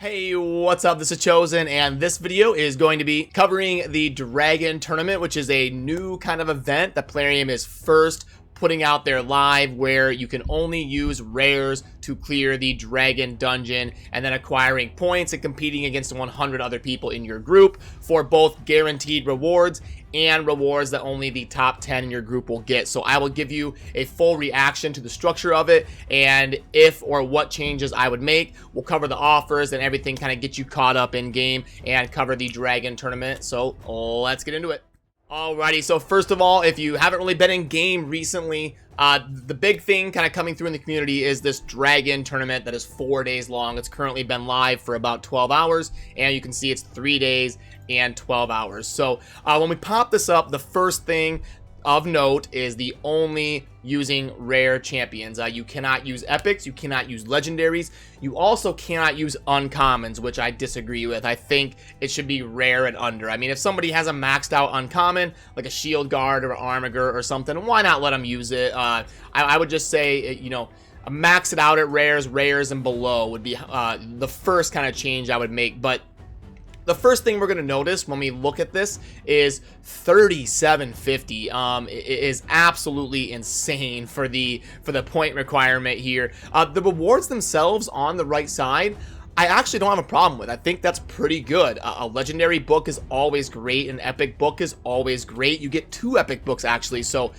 Hey, what's up? This is Chosen, and this video is going to be covering the Dragon Tournament, which is a new kind of event that Plarium is first putting out there live, where you can only use rares to clear the Dragon Dungeon and then acquiring points and competing against 100 other people in your group for both guaranteed rewards and rewards that only the top 10 in your group will get. So I will give you a full reaction to the structure of it and if or what changes I would make. We'll cover the offers and everything, kind of get you caught up in game and cover the Dragon Tournament. So let's get into it. Alrighty, so first of all, if you haven't really been in game recently, the big thing kind of coming through in the community is this Dragon Tournament that is 4 days long. It's currently been live for about 12 hours, and you can see it's 3 days and 12 hours. So when we pop this up, the first thing of note is the only using rare champions. You cannot use epics, you cannot use legendaries, you also cannot use uncommons, which I disagree with. I think it should be rare and under. I mean, if somebody has a maxed out uncommon, like a shield guard or armiger or something, why not let them use it? I would just say, you know, max it out at rares and below would be the first kind of change I would make. But the first thing we're going to notice when we look at this is 3750. It is absolutely insane for the point requirement here. The rewards themselves on the right side, I actually don't have a problem with. I think that's pretty good. A legendary book is always great. An epic book is always great. You get 2 epic books actually, so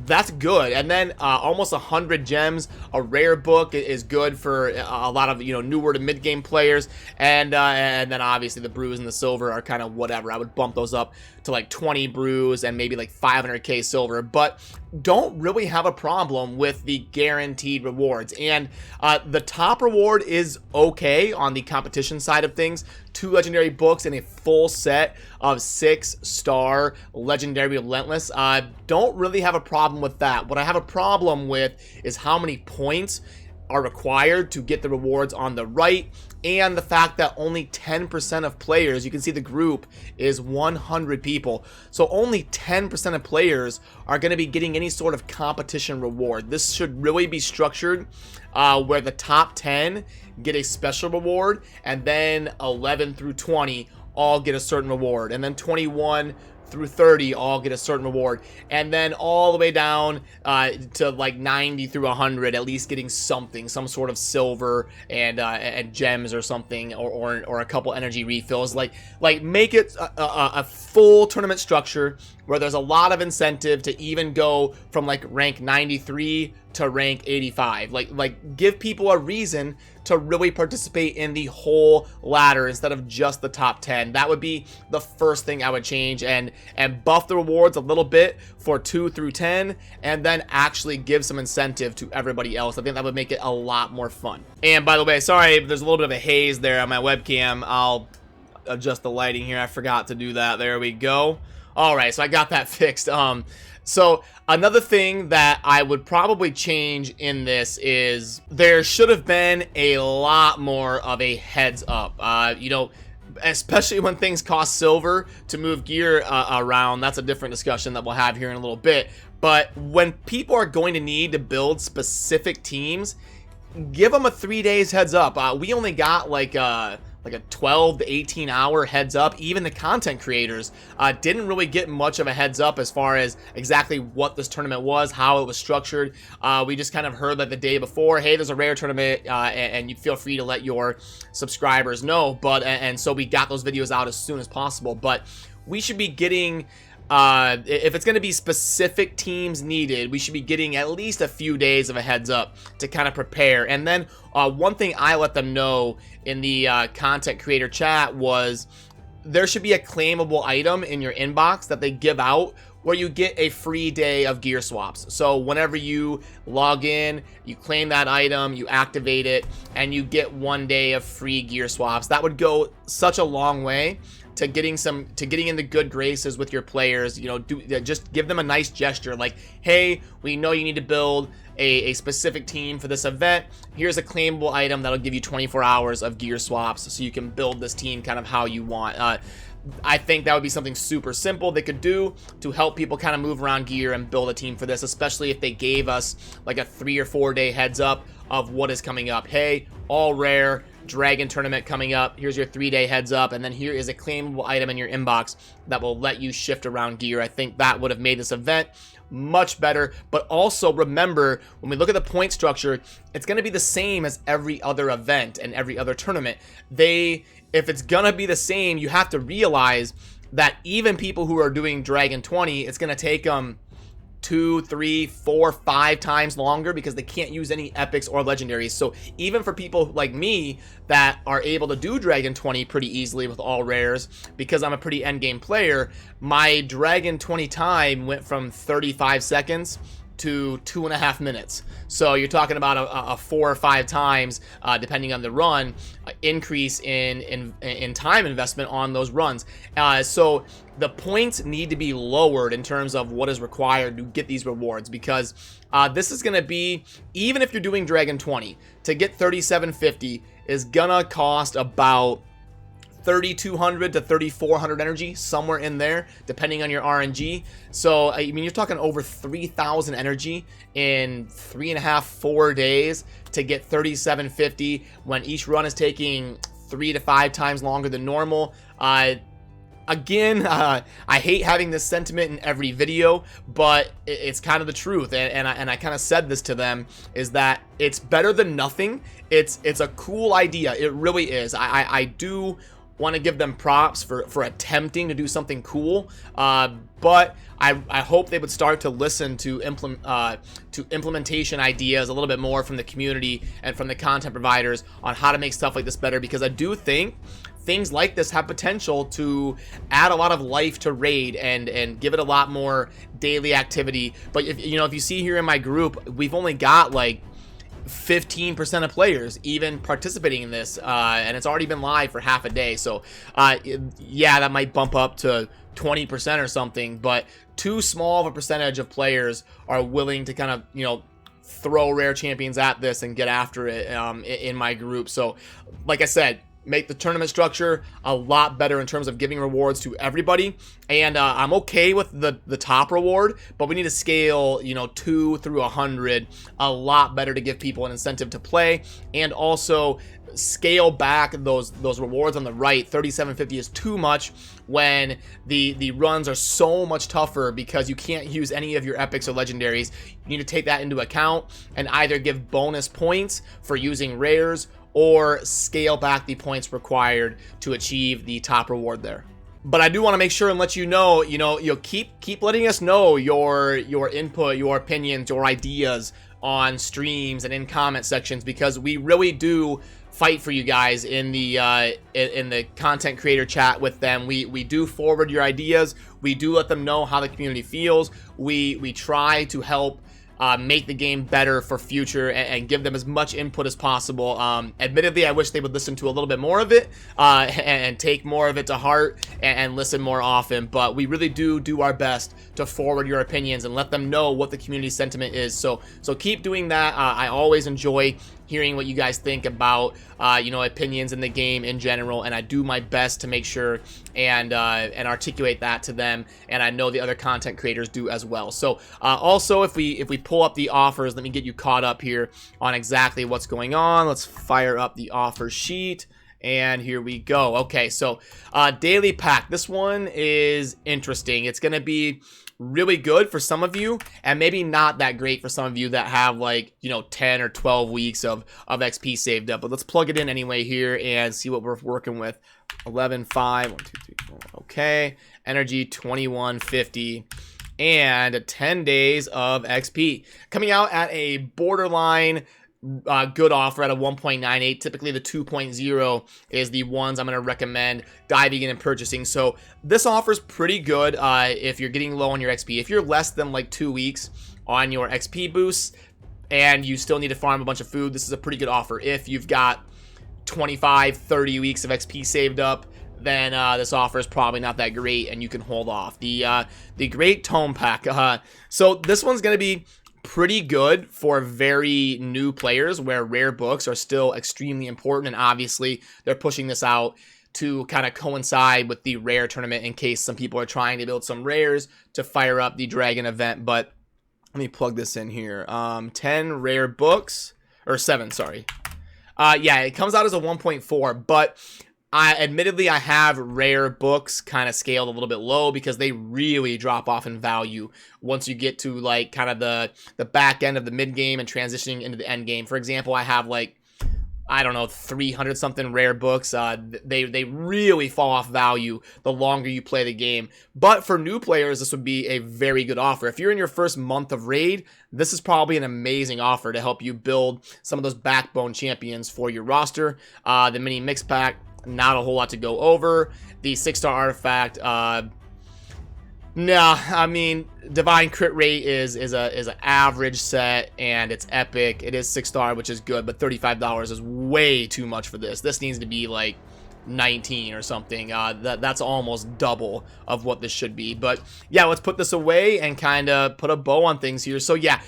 that's good. And then almost 100 gems. A rare book is good for a lot of, you know, newer to mid-game players. And then obviously the brews and the silver are kind of whatever. I would bump those up to like 20 brews and maybe like 500k silver, but don't really have a problem with the guaranteed rewards. And the top reward is okay on the competition side of things. 2 legendary books and a full set of 6-star legendary relentless. Don't really have a problem with that. What I have a problem with is how many points are required to get the rewards on the right, and the fact that only 10% of players, you can see the group is 100 people, so only 10% of players are going to be getting any sort of competition reward. This should really be structured where the top 10 get a special reward, and then 11 through 20 all get a certain reward, and then 21 through 30 all get a certain reward, and then all the way down to like 90 through 100 at least getting something, some sort of silver and gems or something, or a couple energy refills. Like make it a full tournament structure where there's a lot of incentive to even go from like rank 93 to rank 85. Like give people a reason to really participate in the whole ladder instead of just the top 10. That would be the first thing I would change, and buff the rewards a little bit for 2 through 10, and then actually give some incentive to everybody else. I think that would make it a lot more fun. And by the way, sorry, there's a little bit of a haze there on my webcam. I'll adjust the lighting here. I forgot to do that. There we go. All right, so I got that fixed. So another thing that I would probably change in this is there should have been a lot more of a heads up. You know, especially when things cost silver to move gear around. That's a different discussion that we'll have here in a little bit. But when people are going to need to build specific teams, give them a 3 days heads up. We only got like a 12 to 18 hour heads up. Even the content creators didn't really get much of a heads up as far as exactly what this tournament was, how it was structured. We just kind of heard that the day before, hey, there's a rare tournament, and you feel free to let your subscribers know. But and so we got those videos out as soon as possible. But we should be getting, if it's going to be specific teams needed, we should be getting at least a few days of a heads up to kind of prepare. And then one thing I let them know in the content creator chat was there should be a claimable item in your inbox that they give out where you get a free day of gear swaps. So whenever you log in, you claim that item, you activate it, and you get 1 day of free gear swaps. That would go such a long way to getting into good graces with your players. You know, just give them a nice gesture like, hey, we know you need to build a specific team for this event. Here's a claimable item that'll give you 24 hours of gear swaps so you can build this team kind of how you want. I think that would be something super simple they could do to help people kind of move around gear and build a team for this, especially if they gave us like a 3 or 4 day heads up of what is coming up. Hey, all rare, Dragon tournament coming up. Here's your 3-day heads up, and then here is a claimable item in your inbox that will let you shift around gear. I think that would have made this event much better. But also remember, when we look at the point structure, it's going to be the same as every other event and every other tournament. If it's going to be the same, you have to realize that even people who are doing Dragon 20, it's going to take them 2, 3, 4, 5 times longer because they can't use any epics or legendaries. So even for people like me that are able to do Dragon 20 pretty easily with all rares, because I'm a pretty endgame player, my Dragon 20 time went from 35 seconds to 2.5 minutes. So you're talking about a 4 or 5 times, depending on the run, increase in time investment on those runs. So the points need to be lowered in terms of what is required to get these rewards, because this is going to be, even if you're doing Dragon 20, to get 3750 is gonna cost about 3,200 to 3,400 energy, somewhere in there, depending on your RNG. So, I mean, you're talking over 3,000 energy in 3.5, 4 days to get 3,750 when each run is taking 3 to 5 times longer than normal. Again, I hate having this sentiment in every video, but it's kind of the truth, and I kind of said this to them, is that it's better than nothing. It's a cool idea. It really is. I do want to give them props for attempting to do something cool, but I hope they would start to listen to implementation ideas a little bit more from the community and from the content providers on how to make stuff like this better, because I do think things like this have potential to add a lot of life to Raid and give it a lot more daily activity. But if you see here in my group, we've only got like 15% of players even participating in this, and it's already been live for half a day. So yeah, that might bump up to 20% or something, but too small of a percentage of players are willing to kind of throw rare champions at this and get after it in my group. So like I said, make the tournament structure a lot better in terms of giving rewards to everybody. And I'm okay with the top reward, but we need to scale 2 through 100 a lot better to give people an incentive to play, and also scale back those rewards on the right. 3750 is too much when the runs are so much tougher because you can't use any of your epics or legendaries. You need to take that into account and either give bonus points for using rares or scale back the points required to achieve the top reward there. But I do want to make sure and let you know, keep letting us know your input, your opinions, your ideas on streams and in comment sections, because we really do fight for you guys in the content creator chat with them. We do forward your ideas. We do let them know how the community feels. We try to help make the game better for future and give them as much input as possible. Admittedly, I wish they would listen to a little bit more of it and take more of it to heart and listen more often, but we really do our best to forward your opinions and let them know what the community sentiment is. So keep doing that. I always enjoy hearing what you guys think about opinions in the game in general, and I do my best to make sure and articulate that to them, and I know the other content creators do as well. So also, if we pull up the offers, let me get you caught up here on exactly what's going on. Let's fire up the offer sheet, and here we go. Okay, so daily pack, this one is interesting. It's gonna be really good for some of you, and maybe not that great for some of you that have 10 or 12 weeks of XP saved up. But let's plug it in anyway here and see what we're working with. 11.5, 1, 2, 3, 4. Okay, energy 2150, and 10 days of XP coming out at a borderline good offer at a 1.98. Typically the 2.0 is the ones I'm going to recommend diving in and purchasing. So this offer is pretty good if you're getting low on your XP. If you're less than 2 weeks on your XP boosts and you still need to farm a bunch of food, this is a pretty good offer. If you've got 25, 30 weeks of XP saved up, then this offer is probably not that great and you can hold off. The Great Tome Pack. So this one's going to be pretty good for very new players where rare books are still extremely important, and obviously they're pushing this out to kind of coincide with the rare tournament in case some people are trying to build some rares to fire up the Dragon event. But let me plug this in here. 10 rare books, or 7, sorry. Yeah, it comes out as a 1.4, but admittedly, I have rare books kind of scaled a little bit low because they really drop off in value once you get to like kind of the back end of the mid game and transitioning into the end game. For example, I have like, I don't know, 300 something rare books. They really fall off value the longer you play the game. But for new players, this would be a very good offer. If you're in your first month of raid, this is probably an amazing offer to help you build some of those backbone champions for your roster. The mini mix pack, not a whole lot to go over. The 6-star artifact, nah, I mean, Divine Crit Rate is an average set, and it's epic. It is 6-star, which is good, but $35 is way too much for this. This needs to be like 19 or something. That's almost double of what this should be. But yeah, let's put this away and kind of put a bow on things here. So yeah,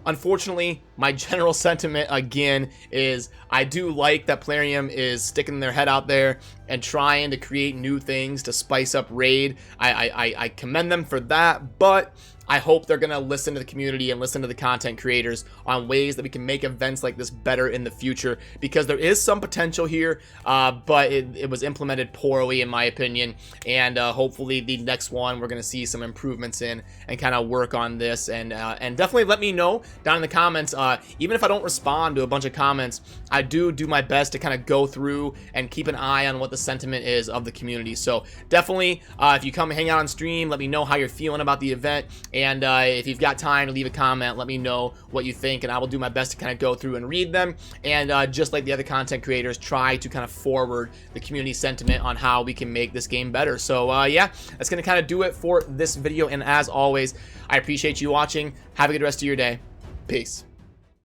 unfortunately, my general sentiment again is I do like that Plarium is sticking their head out there and trying to create new things to spice up raid. I commend them for that, but I hope they're going to listen to the community and listen to the content creators on ways that we can make events like this better in the future, because there is some potential here, but it was implemented poorly in my opinion, and hopefully the next one we're going to see some improvements in and kind of work on this, and definitely let me know down in the comments. Even if I don't respond to a bunch of comments, I do my best to kind of go through and keep an eye on what the sentiment is of the community. So definitely, if you come hang out on stream, let me know how you're feeling about the event. And if you've got time to leave a comment, let me know what you think, and I will do my best to kind of go through and read them. And just like the other content creators, try to kind of forward the community sentiment on how we can make this game better. So yeah, that's going to kind of do it for this video. And as always, I appreciate you watching. Have a good rest of your day. Peace.